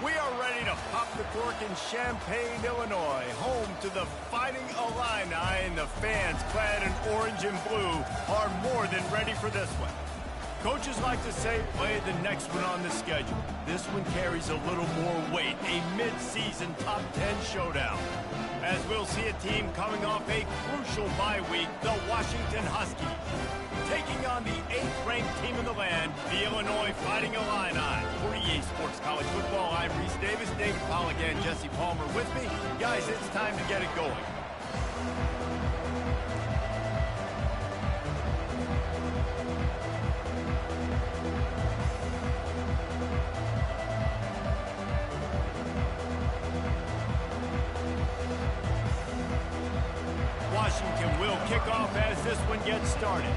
We are ready to pop the cork in Champaign, Illinois, home to the Fighting Illini, and the fans clad in orange and blue are more than ready for this one. Coaches like to say, play the next one on the schedule. This one carries a little more weight, a mid-season top 10 showdown. As we'll see a team coming off a crucial bye week, the Washington Huskies, taking on the 8th-ranked team in the land, the Illinois Fighting Illini. For EA Sports College Football, I'm Reese Davis, David Polligan, Jesse Palmer with me. Guys, it's time to get it going. Washington will kick off as this one gets started.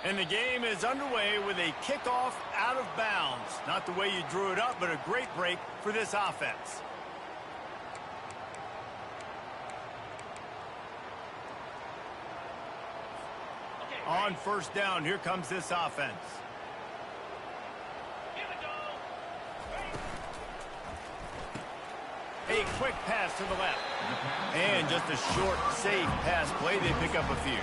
And the game is underway with a kickoff out of bounds. Not the way you drew it up, but a great break for this offense. On first down, here comes this offense. A quick pass to the left. And just a short, safe pass play. They pick up a few.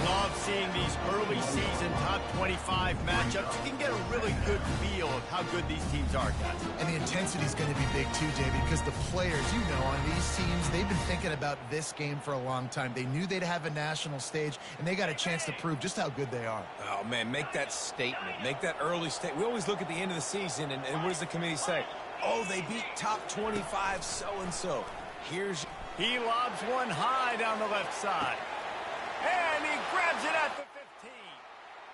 Love seeing these early season top 25 matchups. You can get a really good feel of how good these teams are, guys. And the intensity is going to be big too, David, because the players, you know, on these teams, they've been thinking about this game for a long time. They knew they'd have a national stage, and they got a chance to prove just how good they are. Oh, man, make that statement. Make that early statement. We always look at the end of the season, and what does the committee say? Oh, they beat top 25 so-and-so. He lobs one high down the left side. And he grabs it at the 15.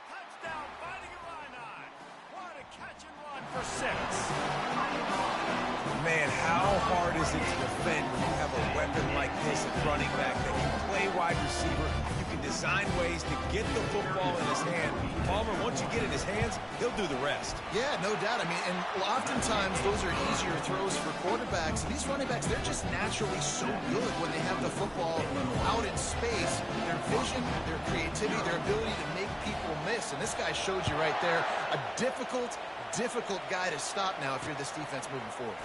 Touchdown, Fighting Illini. What a catch and run for 6. Man, how hard is it to defend when you have a weapon like this at running back that can play wide receiver? You can design ways to get the football in his hand. Palmer, once you get it in his hands, he'll do the rest. Yeah, no doubt. I mean, and oftentimes those are easier throws for quarterbacks. These running backs, they're just naturally so good when they have the football out in space. Their vision, their creativity, their ability to make people miss. And this guy showed you right there, a difficult guy to stop now if you're this defense moving forward.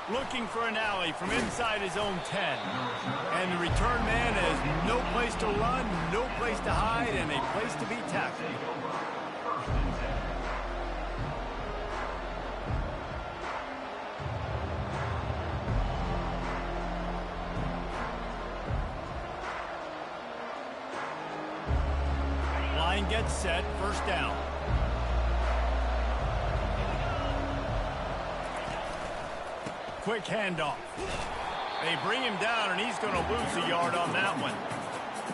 Looking for an alley from inside his own 10. And the return man has no place to run, no place to hide, and a place to be tackled. Line gets set, first down. Quick handoff. They bring him down, and he's going to lose a yard on that one.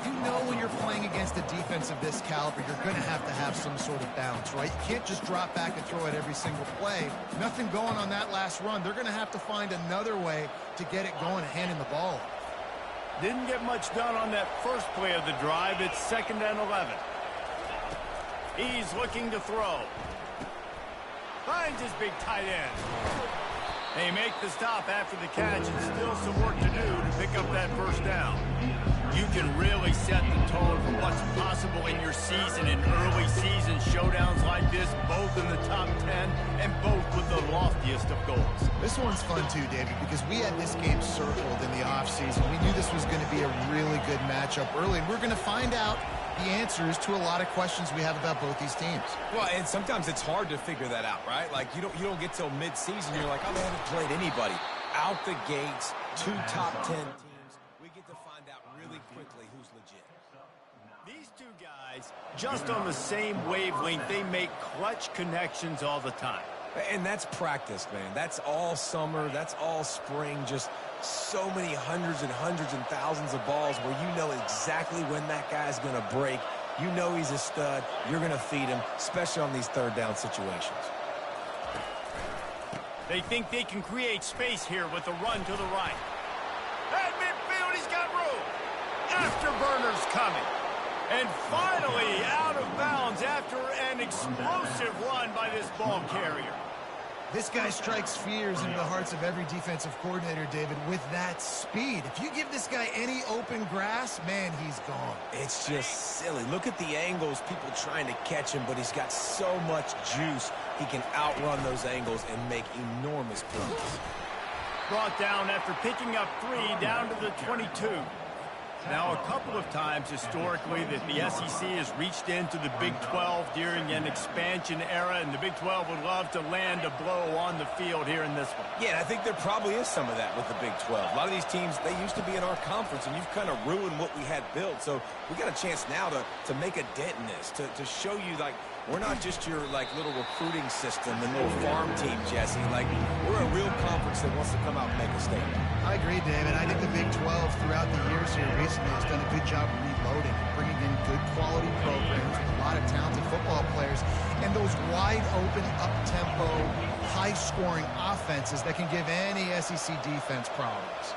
You know when you're playing against a defense of this caliber, you're going to have some sort of balance, right? You can't just drop back and throw it every single play. Nothing going on that last run. They're going to have to find another way to get it going and handing the ball off. Didn't get much done on that first play of the drive. It's 2nd and 11. He's looking to throw. Finds his big tight end. They make the stop after the catch, and still some work to do to pick up that first down. You can really set the tone for what's possible in your season in early season showdowns like this, both in the top 10 and both with the loftiest of goals. This one's fun too, David, because we had this game circled in the offseason. We knew this was going to be a really good matchup early, and we're going to find out the answers to a lot of questions we have about both these teams. Well, and sometimes it's hard to figure that out, right? Like, you don't get till mid-season, you're like, oh, they haven't played anybody. Out the gates, 2 top 10 teams. We get to find out really quickly who's legit. These two guys, just on the same wavelength, they make clutch connections all the time. And that's practice, man. That's all summer. That's all spring. Just so many hundreds and thousands of balls where you know exactly when that guy's going to break. You know he's a stud. You're going to feed him, especially on these third down situations. They think they can create space here with the run to the right. At midfield, he's got room. Afterburner's coming. And finally out of bounds after an explosive run by this ball carrier. This guy strikes fears into the hearts of every defensive coordinator, David, with that speed. If you give this guy any open grass, man, he's gone. It's just silly. Look at the angles, people trying to catch him, but he's got so much juice. He can outrun those angles and make enormous plays. Brought down after picking up 3 down to the 22. Now, a couple of times historically that the SEC has reached into the Big 12 during an expansion era, and the Big 12 would love to land a blow on the field here in this one. Yeah, I think there probably is some of that with the Big 12. A lot of these teams, they used to be in our conference, and you've kind of ruined what we had built. So we got a chance now to make a dent in this, to show you, like, we're not just your, like, little recruiting system and little farm team, Jesse. Like, we're a real conference that wants to come out and make a statement. I agree, David. I think the Big 12 throughout the years here recently has done a good job of reloading, bringing in good quality programs with a lot of talented football players, and those wide-open, up-tempo, high-scoring offenses that can give any SEC defense problems.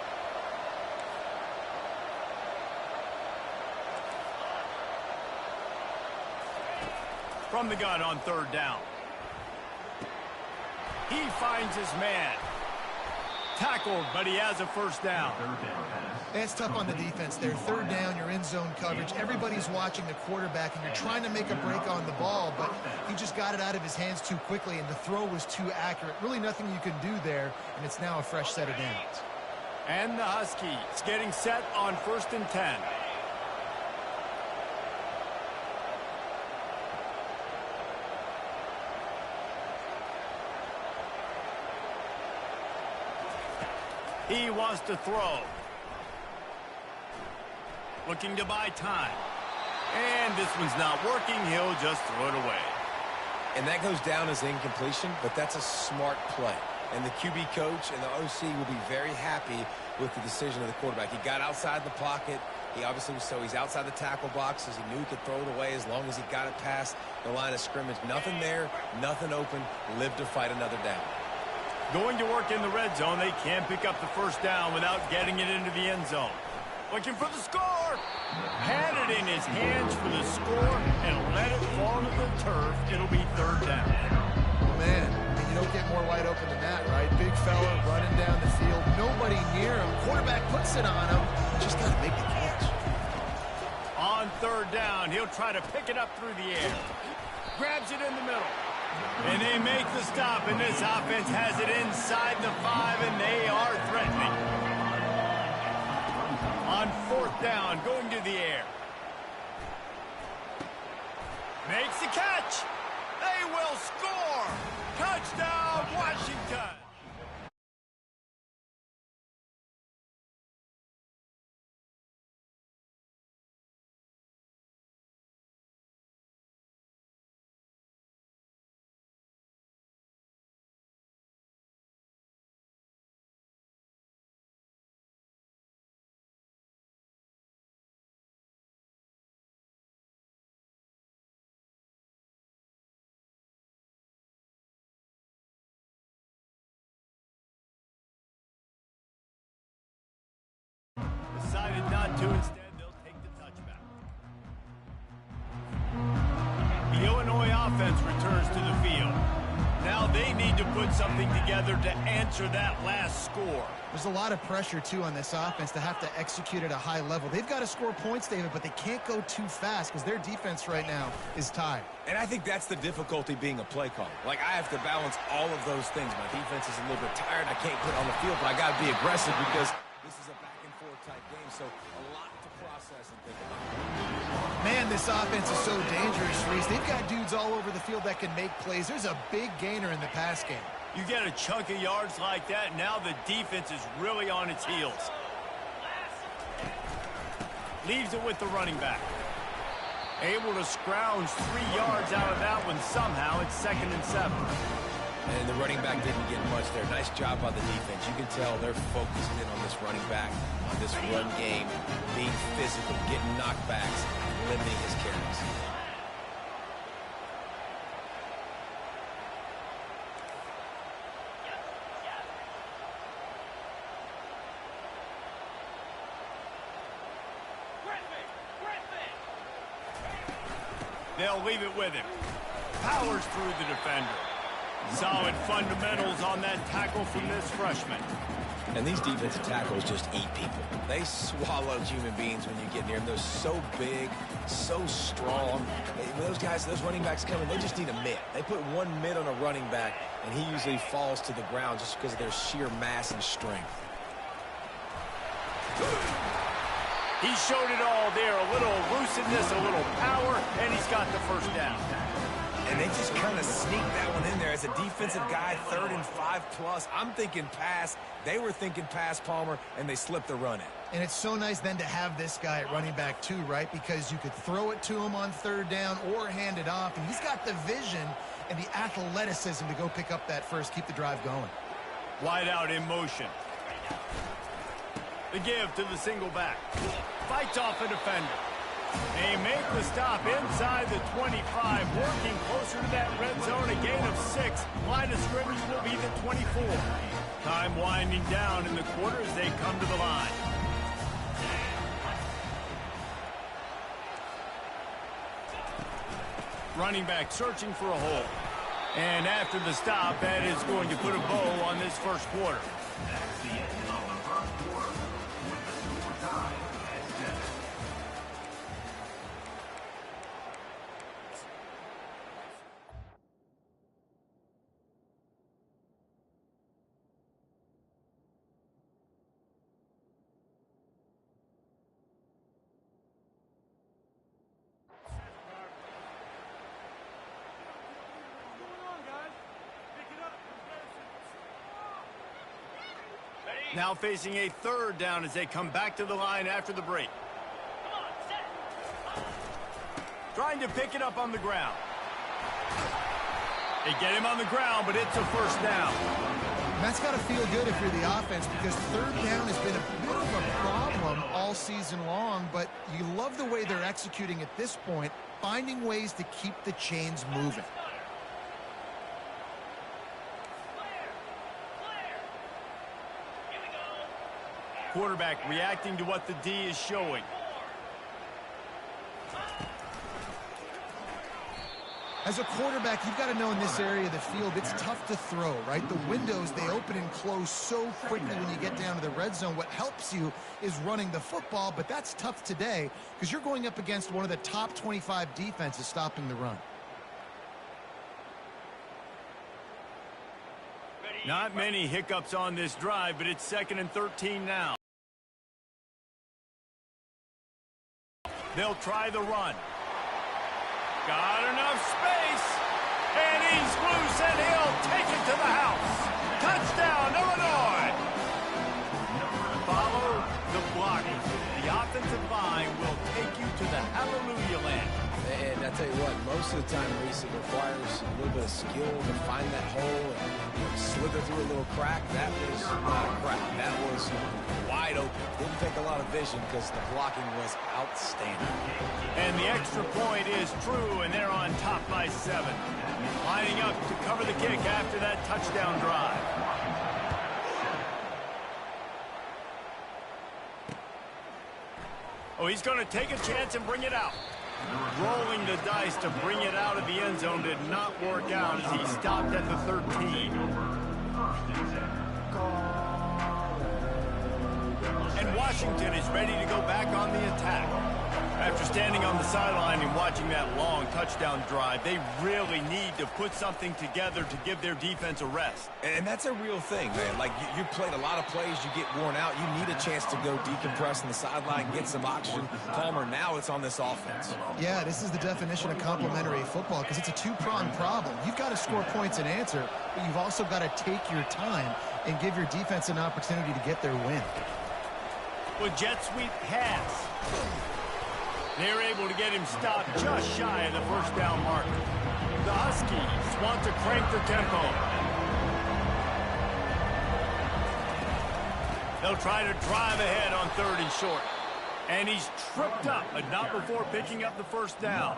From the gun on 3rd down. He finds his man. Tackled, but he has a 1st down. That's tough on the defense there. 3rd down, you're in zone coverage. Everybody's watching the quarterback, and you're trying to make a break on the ball, but he just got it out of his hands too quickly, and the throw was too accurate. Really nothing you can do there, and it's now a fresh set of downs. And the Huskies getting set on 1st and 10. He wants to throw. Looking to buy time. And this one's not working. He'll just throw it away. And that goes down as incompletion, but that's a smart play. And the QB coach and the OC will be very happy with the decision of the quarterback. He got outside the pocket. He obviously was, so he's outside the tackle boxes. He knew he could throw it away as long as he got it past the line of scrimmage. Nothing there, nothing open. Live to fight another down. Going to work in the red zone. They can't pick up the 1st down without getting it into the end zone. Looking for the score. Had it in his hands for the score and let it fall to the turf. It'll be 3rd down. Oh, man, I mean, you don't get more wide open than that, right? Big fella running down the field. Nobody near him. Quarterback puts it on him. Just got to make the catch. On 3rd down, he'll try to pick it up through the air. Grabs it in the middle. And they make the stop, and this offense has it inside the 5, and they are threatening. On 4th down, going to the air. Makes the catch. They will score. Touchdown, Washington. Decided not to. Instead, they'll take the touchback. The Illinois offense returns to the field. Now they need to put something together to answer that last score. There's a lot of pressure, too, on this offense to have to execute at a high level. They've got to score points, David, but they can't go too fast because their defense right now is tired. And I think that's the difficulty being a play caller. Like, I have to balance all of those things. My defense is a little bit tired. I can't put on the field, but I got to be aggressive because this is a back-and-forth type game, so a lot to process and think about. Man, this offense is so dangerous, Reese. They've got dudes all over the field that can make plays. There's a big gainer in the pass game. You get a chunk of yards like that, now the defense is really on its heels. Leaves it with the running back. Able to scrounge 3 yards out of that one somehow. It's 2nd and 7. And the running back didn't get much there. Nice job by the defense. You can tell they're focusing in on this running back, on this run game, being physical, getting knockbacks, and limiting his carries. They'll leave it with him. Powers through the defender. Solid fundamentals on that tackle from this freshman. And these defensive tackles just eat people. They swallow human beings when you get near them. They're so big, so strong. When those guys, those running backs come in, they just need a mitt. They put one mitt on a running back, and he usually falls to the ground just because of their sheer mass and strength. He showed it all there. A little elusiveness, a little power, and he's got the first down. And they just kind of sneaked that one in there. As a defensive guy, 3rd and 5+. I'm thinking pass. They were thinking pass, Palmer, and they slipped the run in. And it's so nice then to have this guy at running back too, right? Because you could throw it to him on 3rd down or hand it off. And he's got the vision and the athleticism to go pick up that first, keep the drive going. Wide out in motion. The give to the single back. Fights off a defender. They make the stop inside the 25, working closer to that red zone, a gain of 6. Line of scrimmage will be the 24. Time winding down in the quarter as they come to the line. Running back searching for a hole. And after the stop, that is going to put a bow on this first quarter. That's the end of the first quarter with the score tied at 10. Now facing a 3rd down as they come back to the line after the break. Trying to pick it up on the ground. They get him on the ground, but it's a first down. That's got to feel good if you're the offense, because 3rd down has been a bit of a problem all season long, but you love the way they're executing at this point, finding ways to keep the chains moving. Quarterback reacting to what the D is showing. As a quarterback, you've got to know in this area of the field, it's tough to throw, right? The windows, they open and close so quickly when you get down to the red zone. What helps you is running the football, but that's tough today because you're going up against one of the top 25 defenses stopping the run. Not many hiccups on this drive, but it's 2nd and 13 now. They'll try the run. Got enough space. And he's loose, and he'll take it to the house. Touchdown, Illinois. Follow the blocking. The offensive line will take you to the hallelujah land. And I tell you what, most of the time, Reese, it requires a little bit of skill to find that hole and slither through a little crack. That was not a crack. That was wide open. Didn't take a lot of vision because the blocking was outstanding. And the extra point is true, and they're on top by 7. Lining up to cover the kick after that touchdown drive. Oh, he's going to take a chance and bring it out. Rolling the dice to bring it out of the end zone did not work out as he stopped at the 13. And Washington is ready to go back on the attack. After standing on the sideline and watching that long touchdown drive, they really need to put something together to give their defense a rest. And that's a real thing, man. Like, you played a lot of plays, you get worn out, you need a chance to go decompress on the sideline, get some oxygen. Palmer, now it's on this offense. Yeah, this is the definition of complementary football because it's a two-pronged problem. You've got to score points and answer, but you've also got to take your time and give your defense an opportunity to get their win. With jet sweep pass. They're able to get him stopped just shy of the first down marker. The Huskies want to crank the tempo. They'll try to drive ahead on 3rd and short. And he's tripped up, but not before picking up the first down.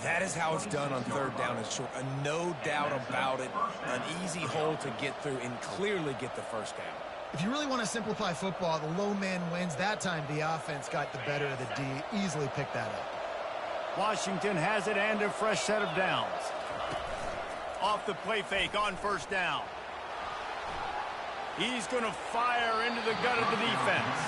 That is how it's done on 3rd down and short. No doubt about it. An easy hole to get through and clearly get the first down. If you really want to simplify football, the low man wins. That time the offense got the better of the D. Easily picked that up. Washington has it and a fresh set of downs. Off the play fake on first down. He's going to fire into the gut of the defense.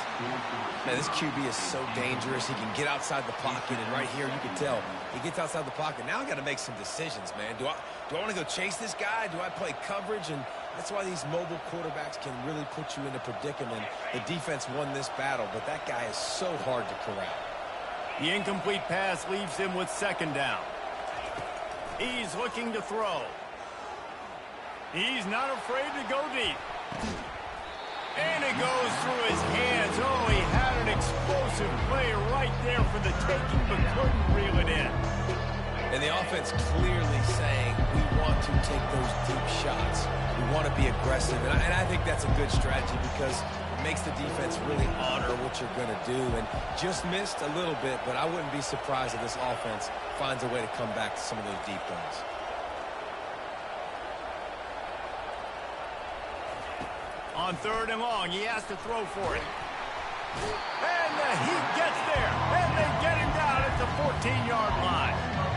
Man, this QB is so dangerous. He can get outside the pocket, and right here you can tell he gets outside the pocket. Now I got to make some decisions, man. Do I want to go chase this guy? Do I play coverage? And that's why these mobile quarterbacks can really put you into predicament. The defense won this battle, but that guy is so hard to corral. The incomplete pass leaves him with second down. He's looking to throw. He's not afraid to go deep. And it goes through his hands. Oh, he had an explosive play right there for the taking, but couldn't reel it in. And the offense clearly saying, we want to take those deep shots. We want to be aggressive. And I think that's a good strategy because it makes the defense really honor what you're going to do. And just missed a little bit, but I wouldn't be surprised if this offense finds a way to come back to some of those deep ones. On third and long, he has to throw for it. And he gets there. And they get him down at the 14-yard line.